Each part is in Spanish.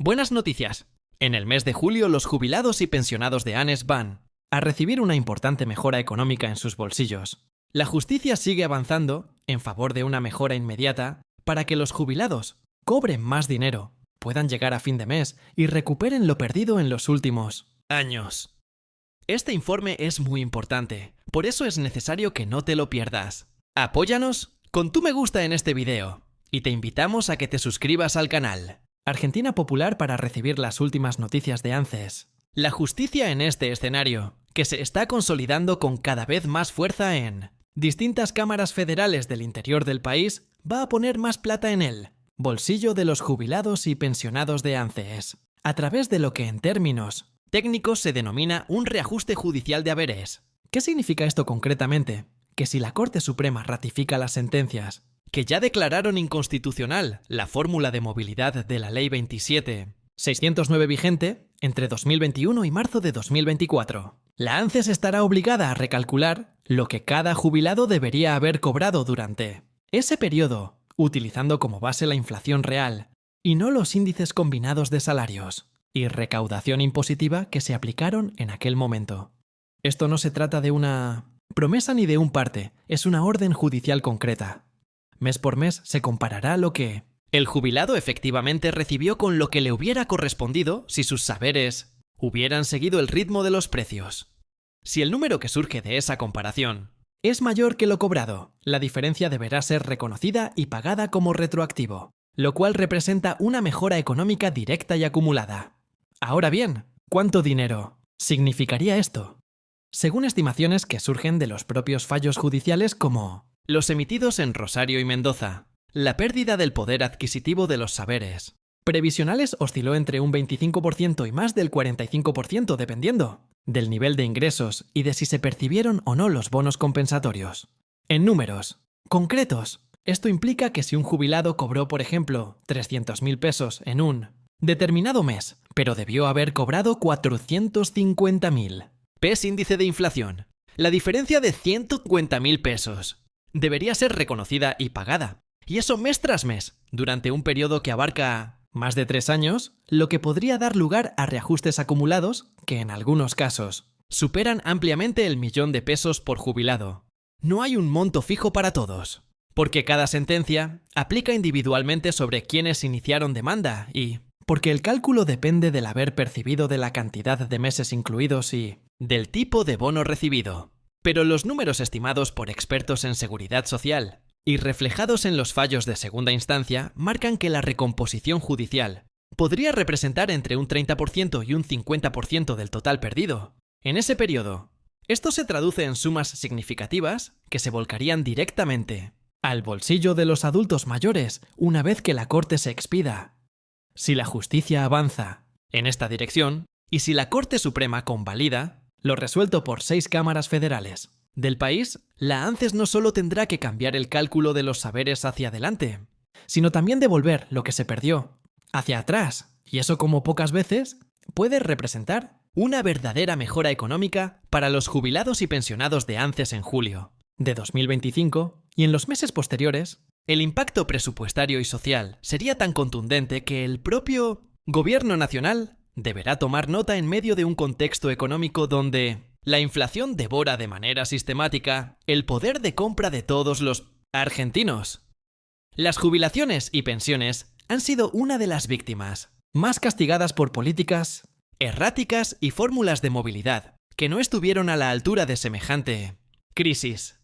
Buenas noticias. En el mes de julio, los jubilados y pensionados de ANES van a recibir una importante mejora económica en sus bolsillos. La justicia sigue avanzando en favor de una mejora inmediata para que los jubilados cobren más dinero, puedan llegar a fin de mes y recuperen lo perdido en los últimos años. Este informe es muy importante, por eso es necesario que no te lo pierdas. Apóyanos con tu me gusta en este video y te invitamos a que te suscribas al canal. Argentina Popular para recibir las últimas noticias de ANSES. La justicia en este escenario, que se está consolidando con cada vez más fuerza en distintas cámaras federales del interior del país, va a poner más plata en el bolsillo de los jubilados y pensionados de ANSES, a través de lo que en términos técnicos se denomina un reajuste judicial de haberes. ¿Qué significa esto concretamente? Que si la Corte Suprema ratifica las sentencias que ya declararon inconstitucional la fórmula de movilidad de la Ley 27.609 vigente entre 2021 y marzo de 2024, la ANSES estará obligada a recalcular lo que cada jubilado debería haber cobrado durante ese periodo, utilizando como base la inflación real y no los índices combinados de salarios y recaudación impositiva que se aplicaron en aquel momento. Esto no se trata de una promesa ni de un parte, es una orden judicial concreta. Mes por mes se comparará lo que el jubilado efectivamente recibió con lo que le hubiera correspondido si sus saberes hubieran seguido el ritmo de los precios. Si el número que surge de esa comparación es mayor que lo cobrado, la diferencia deberá ser reconocida y pagada como retroactivo, lo cual representa una mejora económica directa y acumulada. Ahora bien, ¿cuánto dinero significaría esto? Según estimaciones que surgen de los propios fallos judiciales como los emitidos en Rosario y Mendoza, la pérdida del poder adquisitivo de los saberes previsionales osciló entre un 25% y más del 45% dependiendo del nivel de ingresos y de si se percibieron o no los bonos compensatorios. En números concretos, esto implica que si un jubilado cobró, por ejemplo, 300.000 pesos en un determinado mes, pero debió haber cobrado 450.000. PES índice de inflación. La diferencia de 150.000 pesos debería ser reconocida y pagada. Y eso mes tras mes, durante un periodo que abarca más de 3 años, lo que podría dar lugar a reajustes acumulados que en algunos casos superan ampliamente el 1.000.000 de pesos por jubilado. No hay un monto fijo para todos, porque cada sentencia aplica individualmente sobre quienes iniciaron demanda y porque el cálculo depende del haber percibido de la cantidad de meses incluidos y del tipo de bono recibido. Pero los números estimados por expertos en seguridad social y reflejados en los fallos de segunda instancia marcan que la recomposición judicial podría representar entre un 30% y un 50% del total perdido. En ese periodo, esto se traduce en sumas significativas que se volcarían directamente al bolsillo de los adultos mayores una vez que la Corte se expida. Si la justicia avanza en esta dirección y si la Corte Suprema convalida lo resuelto por 6 cámaras federales del país, la ANSES no solo tendrá que cambiar el cálculo de los saberes hacia adelante, sino también devolver lo que se perdió hacia atrás, y eso como pocas veces puede representar una verdadera mejora económica para los jubilados y pensionados de ANSES en julio de 2025 y en los meses posteriores. El impacto presupuestario y social sería tan contundente que el propio Gobierno Nacional deberá tomar nota en medio de un contexto económico donde la inflación devora de manera sistemática el poder de compra de todos los argentinos. Las jubilaciones y pensiones han sido una de las víctimas más castigadas por políticas erráticas y fórmulas de movilidad que no estuvieron a la altura de semejante crisis.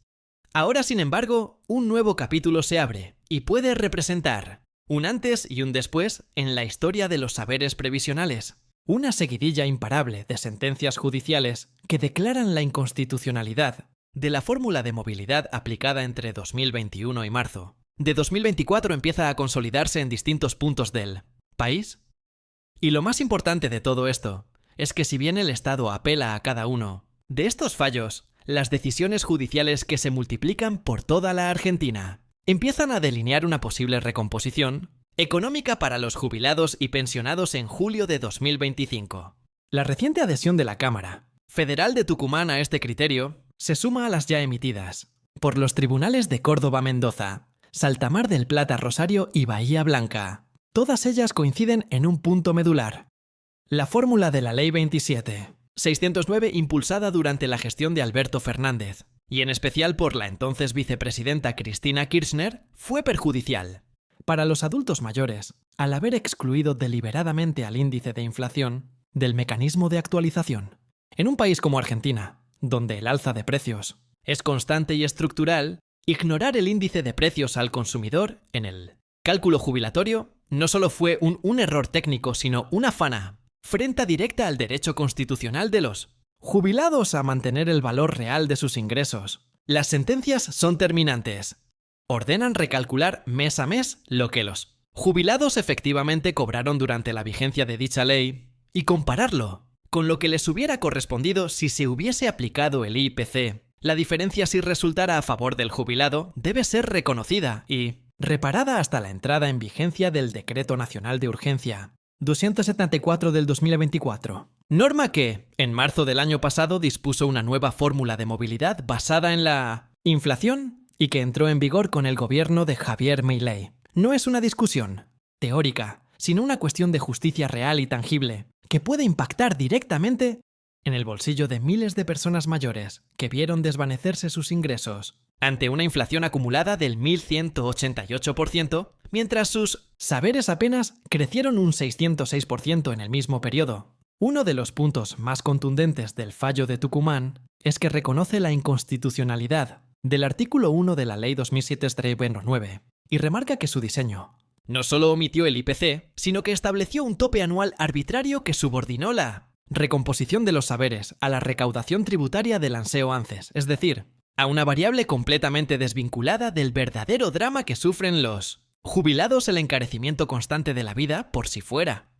Ahora, sin embargo, un nuevo capítulo se abre y puede representar un antes y un después en la historia de los saberes previsionales. Una seguidilla imparable de sentencias judiciales que declaran la inconstitucionalidad de la fórmula de movilidad aplicada entre 2021 y marzo. De 2024 empieza a consolidarse en distintos puntos del país. Y lo más importante de todo esto es que si bien el Estado apela a cada uno de estos fallos, las decisiones judiciales que se multiplican por toda la Argentina empiezan a delinear una posible recomposición económica para los jubilados y pensionados en julio de 2025. La reciente adhesión de la Cámara Federal de Tucumán a este criterio se suma a las ya emitidas por los tribunales de Córdoba-Mendoza, Saltamar del Plata-Rosario y Bahía Blanca, Todas ellas coinciden en un punto medular. La fórmula de la Ley 27.609 impulsada durante la gestión de Alberto Fernández, y en especial por la entonces vicepresidenta Cristina Kirchner, fue perjudicial. Para los adultos mayores, al haber excluido deliberadamente al índice de inflación del mecanismo de actualización. En un país como Argentina, donde el alza de precios es constante y estructural, ignorar el índice de precios al consumidor en el cálculo jubilatorio no solo fue un error técnico, sino una afrenta directa al derecho constitucional de los jubilados a mantener el valor real de sus ingresos. Las sentencias son terminantes. Ordenan recalcular mes a mes lo que los jubilados efectivamente cobraron durante la vigencia de dicha ley y compararlo con lo que les hubiera correspondido si se hubiese aplicado el IPC. La diferencia, si resultara a favor del jubilado, debe ser reconocida y reparada hasta la entrada en vigencia del Decreto Nacional de Urgencia 274 del 2024. Norma que, en marzo del año pasado, dispuso una nueva fórmula de movilidad basada en la inflación y que entró en vigor con el gobierno de Javier Milei. No es una discusión teórica, sino una cuestión de justicia real y tangible, que puede impactar directamente en el bolsillo de miles de personas mayores que vieron desvanecerse sus ingresos ante una inflación acumulada del 1.188%, mientras sus saberes apenas crecieron un 606% en el mismo periodo. Uno de los puntos más contundentes del fallo de Tucumán es que reconoce la inconstitucionalidad del artículo 1 de la Ley 2007-9 y remarca que su diseño no solo omitió el IPC, sino que estableció un tope anual arbitrario que subordinó la recomposición de los saberes a la recaudación tributaria del ANSEO-ANCES, es decir, a una variable completamente desvinculada del verdadero drama que sufren los jubilados, el encarecimiento constante de la vida, por si fuera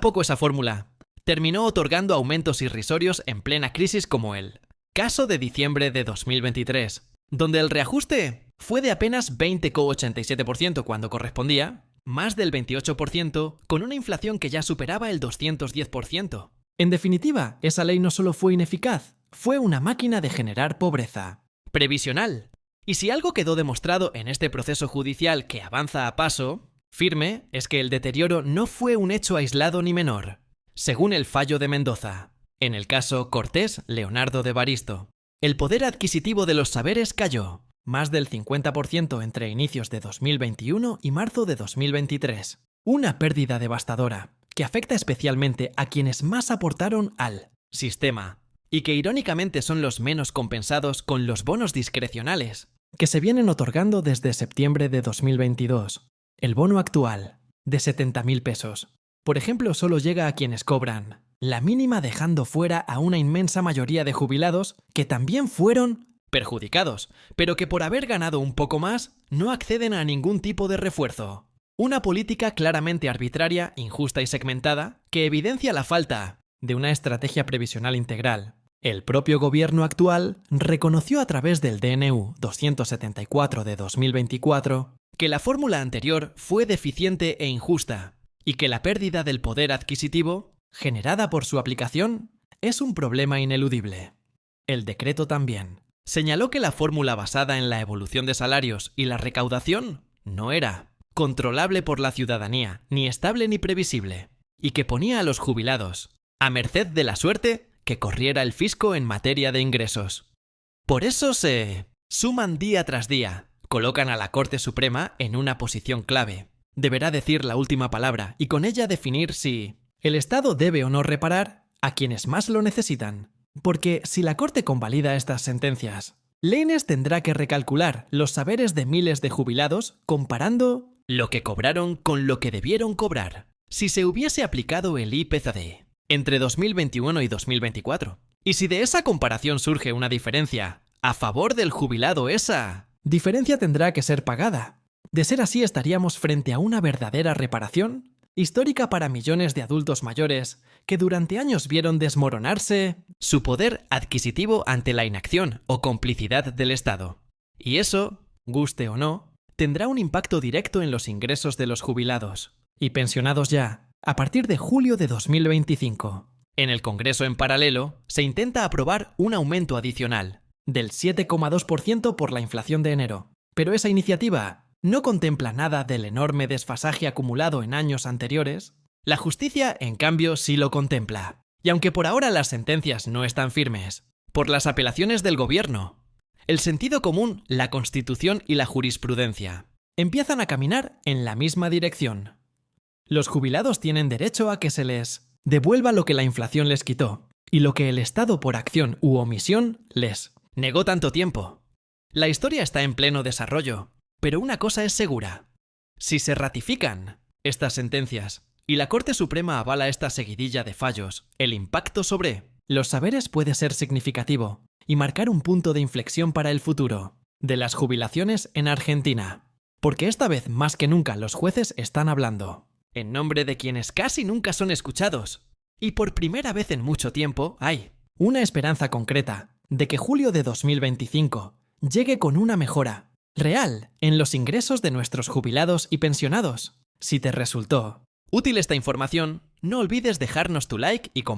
poco esa fórmula. Terminó otorgando aumentos irrisorios en plena crisis, como el caso de diciembre de 2023, donde el reajuste fue de apenas 20,87% cuando correspondía más del 28%, con una inflación que ya superaba el 210%. En definitiva, esa ley no solo fue ineficaz, fue una máquina de generar pobreza previsional. Y si algo quedó demostrado en este proceso judicial que avanza a paso firme, es que el deterioro no fue un hecho aislado ni menor. Según el fallo de Mendoza, en el caso Cortés Leonardo de Evaristo, el poder adquisitivo de los saberes cayó más del 50% entre inicios de 2021 y marzo de 2023. Una pérdida devastadora que afecta especialmente a quienes más aportaron al sistema y que irónicamente son los menos compensados con los bonos discrecionales que se vienen otorgando desde septiembre de 2022. El bono actual, de 70.000 pesos, por ejemplo, solo llega a quienes cobran la mínima, dejando fuera a una inmensa mayoría de jubilados que también fueron perjudicados, pero que por haber ganado un poco más no acceden a ningún tipo de refuerzo. Una política claramente arbitraria, injusta y segmentada que evidencia la falta de una estrategia previsional integral. El propio gobierno actual reconoció a través del DNU 274 de 2024 que la fórmula anterior fue deficiente e injusta y que la pérdida del poder adquisitivo generada por su aplicación es un problema ineludible. El decreto también señaló que la fórmula basada en la evolución de salarios y la recaudación no era controlable por la ciudadanía, ni estable ni previsible, y que ponía a los jubilados a merced de la suerte que corriera el fisco en materia de ingresos. Por eso se suman día tras día, colocan a la Corte Suprema en una posición clave. Deberá decir la última palabra y con ella definir si el Estado debe o no reparar a quienes más lo necesitan. Porque si la Corte convalida estas sentencias, Leynes tendrá que recalcular los saberes de miles de jubilados comparando lo que cobraron con lo que debieron cobrar si se hubiese aplicado el IPCD entre 2021 y 2024. Y si de esa comparación surge una diferencia a favor del jubilado, esa diferencia tendrá que ser pagada. De ser así, estaríamos frente a una verdadera reparación histórica para millones de adultos mayores que durante años vieron desmoronarse su poder adquisitivo ante la inacción o complicidad del Estado. Y eso, guste o no, tendrá un impacto directo en los ingresos de los jubilados y pensionados ya a partir de julio de 2025. En el Congreso en paralelo, se intenta aprobar un aumento adicional del 7,2% por la inflación de enero. Pero esa iniciativa no contempla nada del enorme desfasaje acumulado en años anteriores, la justicia, en cambio, sí lo contempla. Y aunque por ahora las sentencias no están firmes, por las apelaciones del gobierno, el sentido común, la Constitución y la jurisprudencia empiezan a caminar en la misma dirección. Los jubilados tienen derecho a que se les devuelva lo que la inflación les quitó y lo que el Estado por acción u omisión les negó tanto tiempo. La historia está en pleno desarrollo, pero una cosa es segura. Si se ratifican estas sentencias y la Corte Suprema avala esta seguidilla de fallos, el impacto sobre los saberes puede ser significativo y marcar un punto de inflexión para el futuro de las jubilaciones en Argentina. Porque esta vez más que nunca los jueces están hablando en nombre de quienes casi nunca son escuchados. Y por primera vez en mucho tiempo hay una esperanza concreta de que julio de 2025 llegue con una mejora real en los ingresos de nuestros jubilados y pensionados. Si te resultó útil esta información, no olvides dejarnos tu like y compartir.